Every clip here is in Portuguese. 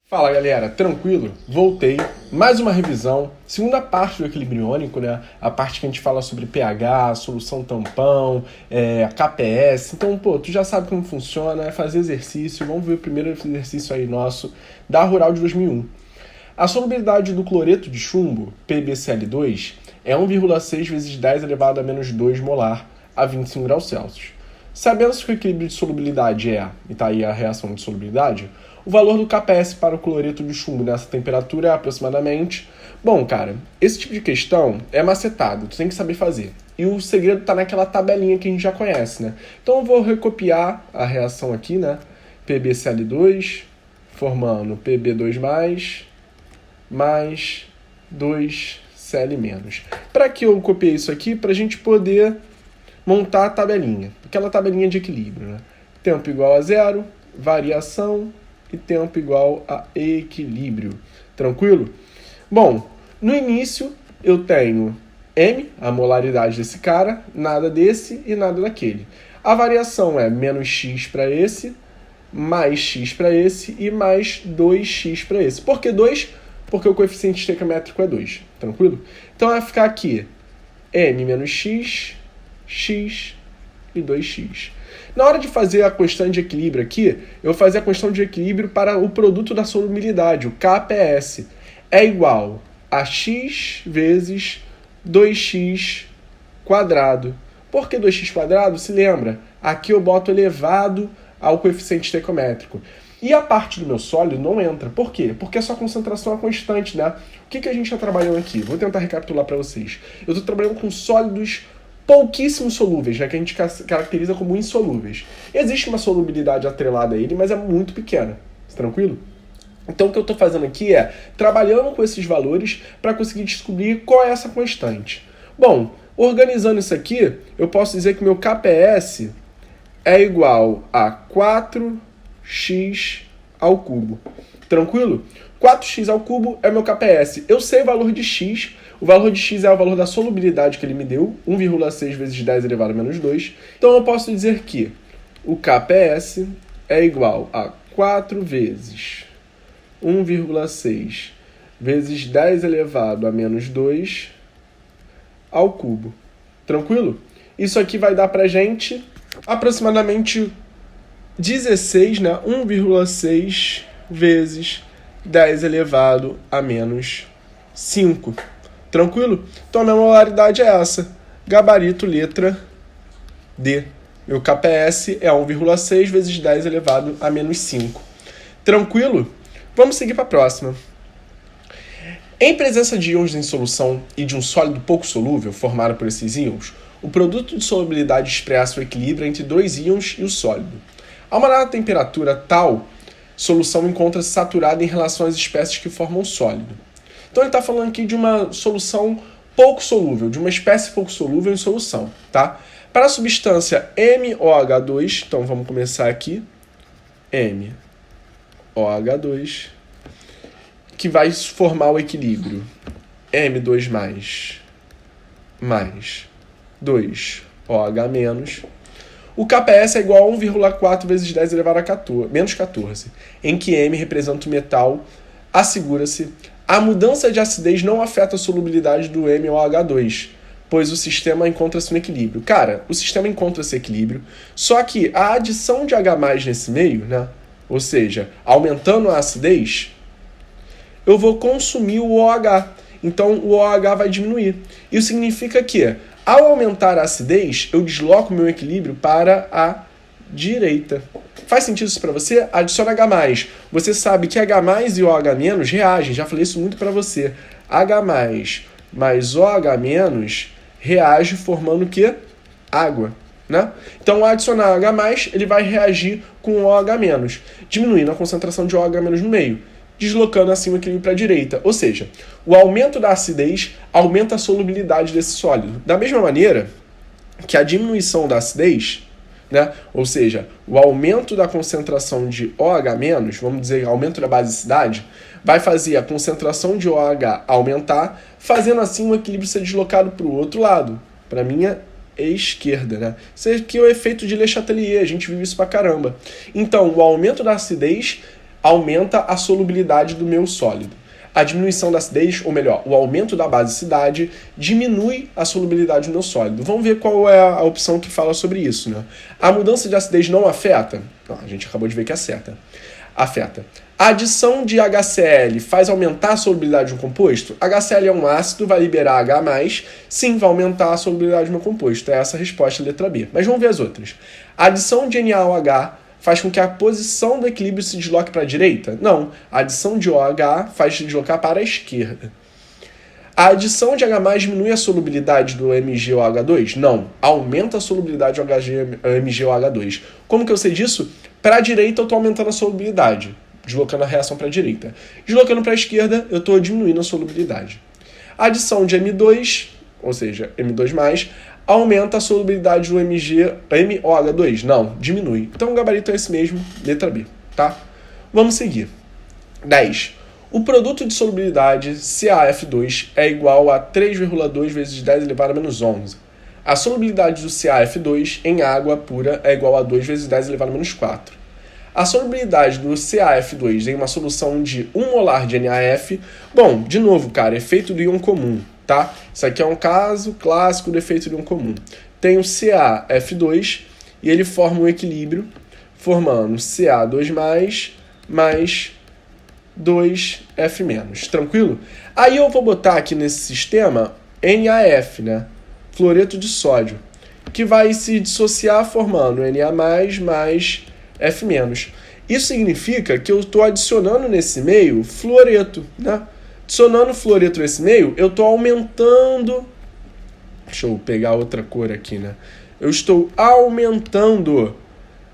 Fala galera, tranquilo? Voltei, mais uma revisão, segunda parte do equilíbrio iônico, né? A parte que a gente fala sobre pH, solução tampão, KPS. Então, tu já sabe como funciona, é fazer exercício. Vamos ver o primeiro exercício aí nosso da Rural de 2001. A solubilidade do cloreto de chumbo, PbCl2, é 1,6 vezes 10 elevado a menos 2 molar a 25 graus Celsius. Sabendo-se que o equilíbrio de solubilidade e tá aí a reação de solubilidade, o valor do KPS para o cloreto de chumbo nessa temperatura é aproximadamente... Bom, cara, esse tipo de questão é macetado, tu tem que saber fazer. E o segredo tá naquela tabelinha que a gente já conhece, né? Então eu vou recopiar a reação aqui, né? PbCl2 formando Pb2+, mais 2Cl-. Para que eu copiei isso aqui? Para a gente poder montar a tabelinha, aquela tabelinha de equilíbrio, né? Tempo igual a zero, variação e tempo igual a equilíbrio. Tranquilo? Bom, no início eu tenho M, a molaridade desse cara, nada desse e nada daquele. A variação é menos X para esse, mais X para esse e mais 2X para esse. Por que 2? Porque o coeficiente estequiométrico é 2. Tranquilo? Então vai ficar aqui M menos X, X e 2X. Na hora de fazer a constante de equilíbrio aqui, eu vou fazer a constante de equilíbrio para o produto da solubilidade, o KPS. É igual a X vezes 2X quadrado. Por que 2X quadrado? Se lembra, aqui eu boto elevado ao coeficiente estequiométrico. E a parte do meu sólido não entra. Por quê? Porque a sua concentração é constante, né? O que a gente está trabalhando aqui? Vou tentar recapitular para vocês. Eu estou trabalhando com sólidos pouquíssimo solúveis, né, que a gente caracteriza como insolúveis. Existe uma solubilidade atrelada a ele, mas é muito pequena. Tranquilo? Então o que eu estou fazendo aqui é trabalhando com esses valores para conseguir descobrir qual é essa constante. Bom, organizando isso aqui, eu posso dizer que meu KPS é igual a 4x ao cubo. Tranquilo? 4x ao cubo é meu KPS. Eu sei o valor de x. O valor de x é o valor da solubilidade que ele me deu, 1,6 vezes 10 elevado a menos 2. Então eu posso dizer que o KPS é igual a 4 vezes 1,6 vezes 10 elevado a menos 2 ao cubo. Tranquilo? Isso aqui vai dar pra gente aproximadamente 16, né? 1,6 vezes 10 elevado a menos 5. Tranquilo? Então a minha molaridade é essa. Gabarito, letra D. Meu KPS é 1,6 vezes 10 elevado a menos 5. Tranquilo? Vamos seguir para a próxima. Em presença de íons em solução e de um sólido pouco solúvel, formado por esses íons, o produto de solubilidade expressa o equilíbrio entre dois íons e o sólido. A uma dada temperatura tal, solução encontra-se saturada em relação às espécies que formam sólido. Então ele está falando aqui de uma solução pouco solúvel, de uma espécie pouco solúvel em solução, tá? Para a substância MOH2, então vamos começar aqui, MOH2, que vai formar o equilíbrio M2+, mais 2OH-, o KPS é igual a 1,4 vezes 10 elevado a menos 14, em que M representa o metal, assegura-se. A mudança de acidez não afeta a solubilidade do MOH2, pois o sistema encontra-se no equilíbrio. Cara, o sistema encontra esse equilíbrio, só que a adição de H+, nesse meio, né, ou seja, aumentando a acidez, eu vou consumir o OH. Então o OH vai diminuir. Isso significa que, ao aumentar a acidez, eu desloco o meu equilíbrio para a direita. Faz sentido isso para você? Adiciona H+. Você sabe que H+, e OH- reagem. Já falei isso muito para você. H+, mais OH- reage formando o quê? Água. Né? Então, ao adicionar H+, ele vai reagir com o OH-, diminuindo a concentração de OH- no meio, deslocando assim o equilíbrio para a direita. Ou seja, o aumento da acidez aumenta a solubilidade desse sólido. Da mesma maneira que a diminuição da acidez, né? Ou seja, o aumento da concentração de OH-, vamos dizer, aumento da basicidade, vai fazer a concentração de OH aumentar, fazendo assim o equilíbrio ser deslocado para o outro lado, para a minha esquerda, né? Isso aqui é o efeito de Le Chatelier, a gente vive isso pra caramba. Então, o aumento da acidez aumenta a solubilidade do meu sólido. A diminuição da acidez, ou melhor, o aumento da basicidade, diminui a solubilidade do meu sólido. Vamos ver qual é a opção que fala sobre isso, né? A mudança de acidez não afeta? Não, a gente acabou de ver que afeta. A adição de HCl faz aumentar a solubilidade de um composto? HCl é um ácido, vai liberar H+, sim, vai aumentar a solubilidade do meu composto. É essa a resposta, letra B. Mas vamos ver as outras. A adição de NaOH faz com que a posição do equilíbrio se desloque para a direita? Não. A adição de OH faz se deslocar para a esquerda. A adição de H+ diminui a solubilidade do MgOH2? Não. Aumenta a solubilidade do MgOH2. Como que eu sei disso? Para a direita eu estou aumentando a solubilidade, deslocando a reação para a direita. Deslocando para a esquerda eu estou diminuindo a solubilidade. A adição de M2, ou seja, M2+, aumenta a solubilidade do MOH2? Não, diminui. Então o gabarito é esse mesmo, letra B, tá? Vamos seguir. 10. O produto de solubilidade CaF2 é igual a 3,2 vezes 10 elevado a menos 11. A solubilidade do CaF2 em água pura é igual a 2 vezes 10 elevado a menos 4. A solubilidade do CaF2 em uma solução de 1 molar de NaF... Bom, de novo, cara, efeito do íon comum, tá? Isso aqui é um caso clássico do efeito do íon comum. Tem o CaF2 e ele forma um equilíbrio formando Ca2+, mais 2F-. Tranquilo? Aí eu vou botar aqui nesse sistema NaF, né? Fluoreto de sódio, que vai se dissociar formando Na+, mais F-. Isso significa que eu estou adicionando nesse meio fluoreto, né? Adicionando fluoreto nesse meio, eu estou aumentando... Deixa eu pegar outra cor aqui, né? Eu estou aumentando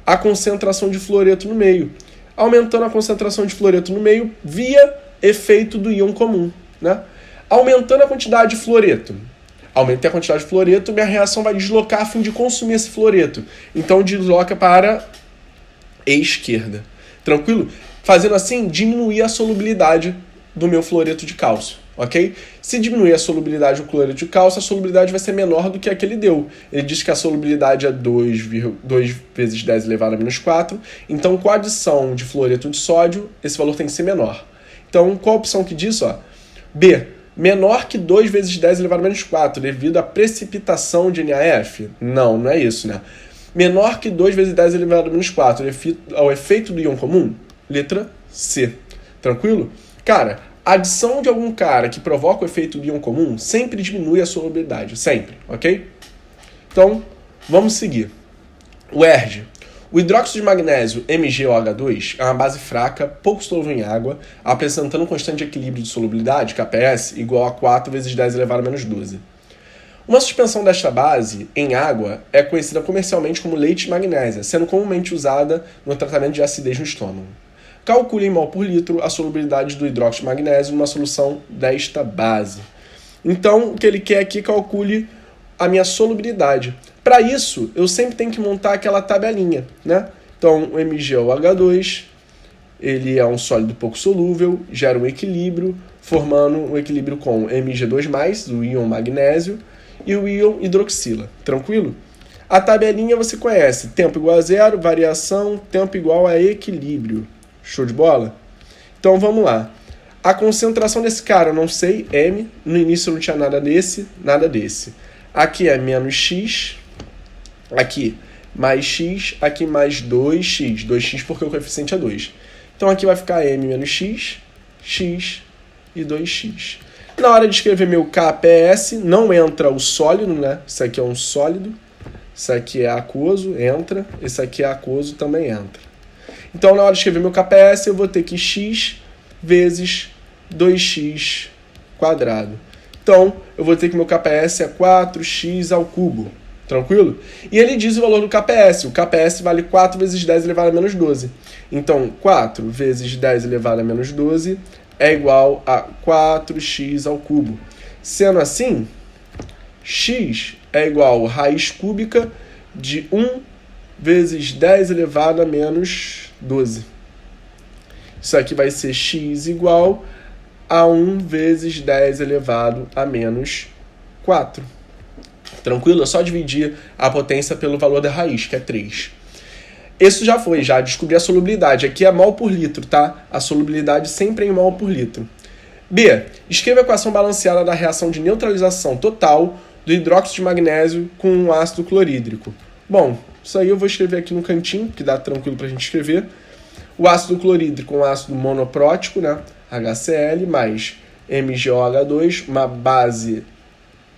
a concentração de fluoreto no meio. Aumentando a concentração de fluoreto no meio via efeito do íon comum, né? Aumentando a quantidade de fluoreto. Aumentei a quantidade de fluoreto, minha reação vai deslocar a fim de consumir esse fluoreto. Então desloca para a esquerda. Tranquilo? Fazendo assim, diminuir a solubilidade do meu fluoreto de cálcio, ok? Se diminuir a solubilidade do cloreto de cálcio, a solubilidade vai ser menor do que a que ele deu. Ele diz que a solubilidade é 2 vezes 10 elevado a menos 4. Então, com a adição de fluoreto de sódio, esse valor tem que ser menor. Então, qual a opção que diz? Ó? B. Menor que 2 vezes 10 elevado a menos 4, devido à precipitação de NaF? Não, não é isso, né? Menor que 2 vezes 10 elevado a menos 4, ao efeito do íon comum? Letra C. Tranquilo? Cara, a adição de algum cara que provoca o efeito do íon comum sempre diminui a solubilidade, sempre, ok? Então, vamos seguir. O ERG. O hidróxido de magnésio MgOH2 é uma base fraca, pouco solúvel em água, apresentando um constante de equilíbrio de solubilidade, KPS, igual a 4 vezes 10 elevado a menos 12. Uma suspensão desta base em água é conhecida comercialmente como leite de magnésia, sendo comumente usada no tratamento de acidez no estômago. Calcule em mol por litro a solubilidade do hidróxido de magnésio numa solução desta base. Então, o que ele quer aqui, calcule a minha solubilidade. Para isso, eu sempre tenho que montar aquela tabelinha, né? Então, o MgOH2, ele é um sólido pouco solúvel, gera um equilíbrio, formando um equilíbrio com Mg2+, o íon magnésio, e o íon hidroxila. Tranquilo? A tabelinha você conhece. Tempo igual a zero, variação, tempo igual a equilíbrio. Show de bola? Então, vamos lá. A concentração desse cara, eu não sei, M. No início não tinha nada desse, nada desse. Aqui é menos X. Aqui mais X. Aqui mais 2X. 2X porque o coeficiente é 2. Então, aqui vai ficar M menos X, X e 2X. Na hora de escrever meu KPS, não entra o sólido, né? Isso aqui é um sólido. Isso aqui é aquoso, entra. Esse aqui é aquoso, também entra. Então, na hora de escrever meu KPS, eu vou ter que x vezes 2x quadrado. Então, eu vou ter que meu KPS é 4x ao cubo. Tranquilo? E ele diz o valor do KPS. O KPS vale 4 vezes 10 elevado a menos 12. Então, 4 vezes 10 elevado a menos 12 é igual a 4x ao cubo. Sendo assim, x é igual a raiz cúbica de 1 vezes 10 elevado a menos 12. Isso aqui vai ser x igual a 1 vezes 10 elevado a menos 4. Tranquilo? É só dividir a potência pelo valor da raiz, que é 3. Isso já descobri a solubilidade. Aqui é mol por litro, tá? A solubilidade sempre é em mol por litro. B. Escreva a equação balanceada da reação de neutralização total do hidróxido de magnésio com um ácido clorídrico. Bom, isso aí eu vou escrever aqui no cantinho, que dá tranquilo pra gente escrever. O ácido clorídrico é um ácido monoprótico, né? HCl, mais MgOH2, uma base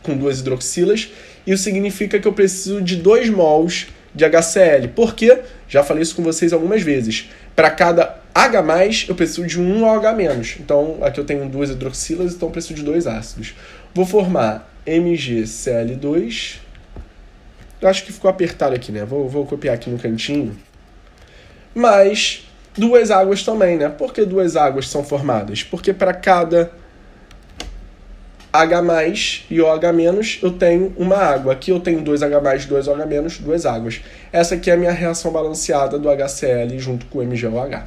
com 2 hidroxilas. Isso significa que eu preciso de 2 mols de HCl. Por quê? Já falei isso com vocês algumas vezes. Para cada H+, eu preciso de um OH-. Então, aqui eu tenho 2 hidroxilas, então eu preciso de 2 ácidos. Vou formar MgCl2. Eu acho que ficou apertado aqui, né? Vou copiar aqui no cantinho. Mais 2 águas também, né? Por que 2 águas são formadas? Porque para cada H+, e OH- eu tenho uma água. Aqui eu tenho 2H+, 2OH-, 2 águas. Essa aqui é a minha reação balanceada do HCl junto com o MgOH.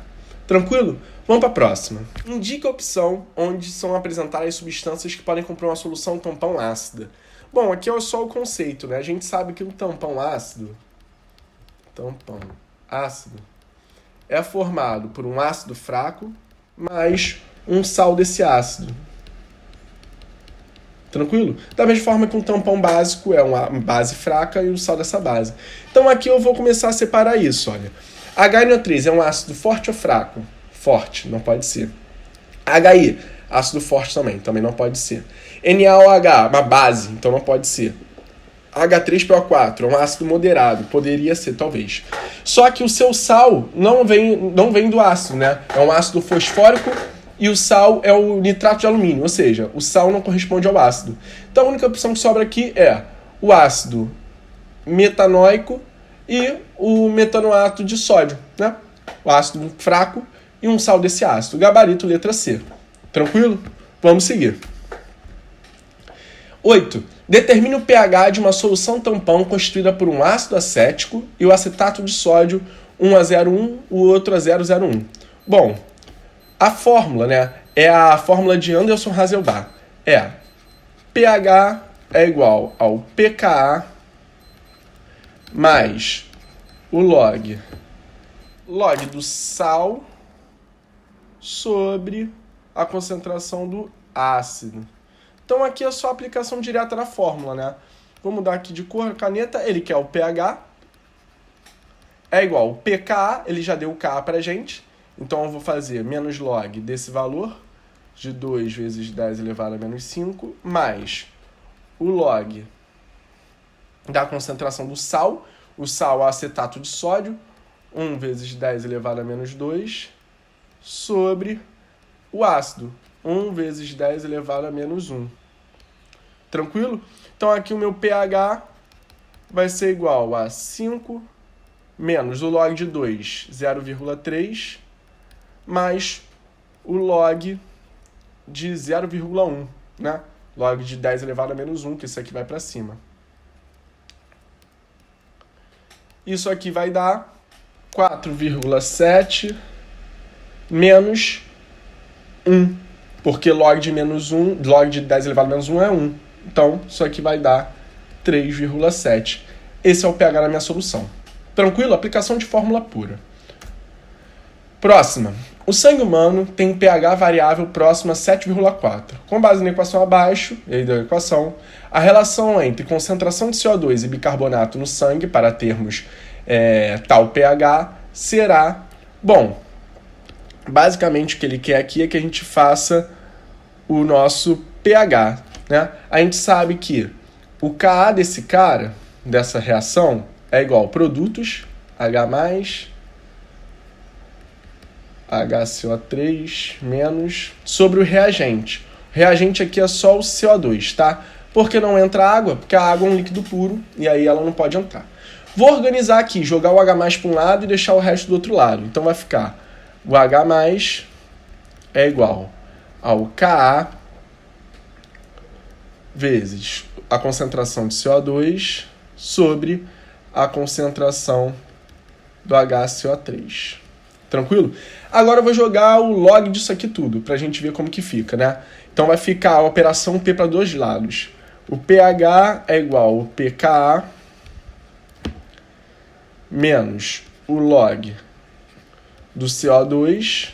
Tranquilo? Vamos para a próxima. Indique a opção onde são apresentadas as substâncias que podem compor uma solução tampão ácida. Bom, aqui é só o conceito, né? A gente sabe que o tampão ácido é formado por um ácido fraco mais um sal desse ácido. Tranquilo? Da mesma forma que um tampão básico é uma base fraca e o sal dessa base. Então aqui eu vou começar a separar isso, olha. HNO3 é um ácido forte ou fraco? Forte, não pode ser. HI, ácido forte também não pode ser. NaOH, uma base, então não pode ser. H3PO4 é um ácido moderado, poderia ser talvez. Só que o seu sal não vem do ácido, né? É um ácido fosfórico e o sal é o nitrato de alumínio, ou seja, o sal não corresponde ao ácido. Então a única opção que sobra aqui é o ácido metanoico e o metanoato de sódio, né? O ácido fraco e um sal desse ácido. Gabarito, letra C. Tranquilo? Vamos seguir. 8. Determine o pH de uma solução tampão constituída por um ácido acético e o acetato de sódio 1A01, o outro A001. Bom, a fórmula, né, é a fórmula de Anderson Hasselbalch. É pH é igual ao pKa mais o log do sal sobre a concentração do ácido. Então aqui é só a aplicação direta da fórmula, né? Vou mudar aqui de cor a caneta. Ele quer o pH. É igual ao pKa, ele já deu o Ka pra gente. Então eu vou fazer menos log desse valor, de 2 vezes 10 elevado a menos 5, mais o log da concentração do sal. O sal é acetato de sódio, 1 vezes 10 elevado a menos 2, sobre o ácido, 1 vezes 10 elevado a menos 1. Tranquilo? Então aqui o meu pH vai ser igual a 5 menos o log de 2, 0,3, mais o log de 0,1, né? Log de 10 elevado a menos 1, que isso aqui vai para cima. Isso aqui vai dar 4,7 menos 1, porque log de menos 1, log de 10 elevado a menos 1 é 1. Então, isso aqui vai dar 3,7. Esse é o pH da minha solução. Tranquilo? Aplicação de fórmula pura. Próxima. O sangue humano tem um pH variável próximo a 7,4. Com base na equação abaixo, a relação entre concentração de CO2 e bicarbonato no sangue, para termos tal pH, será... Bom, basicamente o que ele quer aqui é que a gente faça o nosso pH, né? A gente sabe que o Ka desse cara, dessa reação, é igual a produtos, H+, HCO3 menos, sobre o reagente. O reagente aqui é só o CO2, tá? Por que não entra água? Porque a água é um líquido puro e aí ela não pode entrar. Vou organizar aqui, jogar o H+ para um lado e deixar o resto do outro lado. Então vai ficar o H+ é igual ao Ka vezes a concentração de CO2 sobre a concentração do HCO3. Tranquilo? Agora eu vou jogar o log disso aqui tudo, pra gente ver como que fica, né? Então vai ficar a operação P para dois lados. O pH é igual ao pKa menos o log do CO2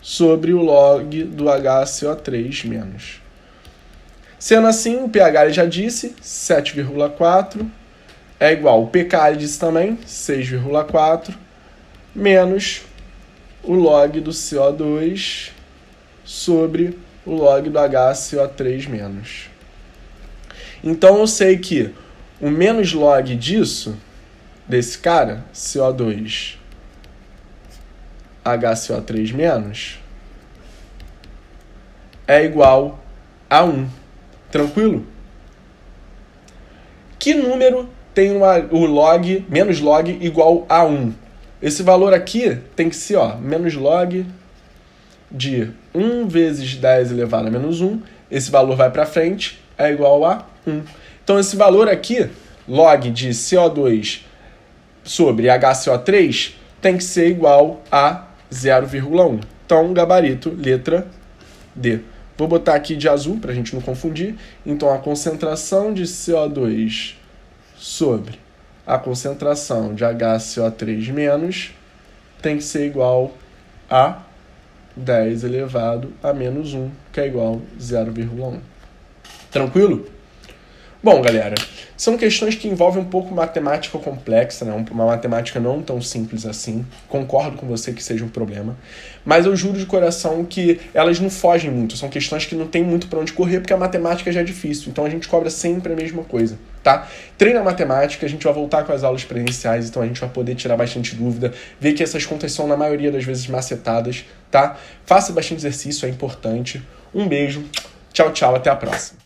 sobre o log do HCO3 menos. Sendo assim, o pH ele já disse, 7,4, é igual, o pK ele disse também, 6,4, menos o log do CO2 sobre o log do HCO3 menos. Então eu sei que o menos log disso, desse cara, CO2 HCO3 menos, é igual a 1. Tranquilo? Que número tem o log, menos log igual a 1? Esse valor aqui tem que ser, menos log de 1 vezes 10 elevado a menos 1. Esse valor vai para frente, é igual a 1. Então, esse valor aqui, log de CO2 sobre HCO3, tem que ser igual a 0,1. Então, gabarito, letra D. Vou botar aqui de azul para a gente não confundir. Então, a concentração de CO2 sobre a concentração de HCO3 menos tem que ser igual a 10 elevado a menos 1, que é igual a 0,1. Tranquilo? Bom, galera, são questões que envolvem um pouco matemática complexa, né? Uma matemática não tão simples assim. Concordo com você que seja um problema. Mas eu juro de coração que elas não fogem muito. São questões que não tem muito para onde correr, porque a matemática já é difícil. Então a gente cobra sempre a mesma coisa, tá? Treina a matemática, a gente vai voltar com as aulas presenciais, então a gente vai poder tirar bastante dúvida, ver que essas contas são, na maioria das vezes, macetadas, tá? Faça bastante exercício, é importante. Um beijo, tchau, tchau, até a próxima.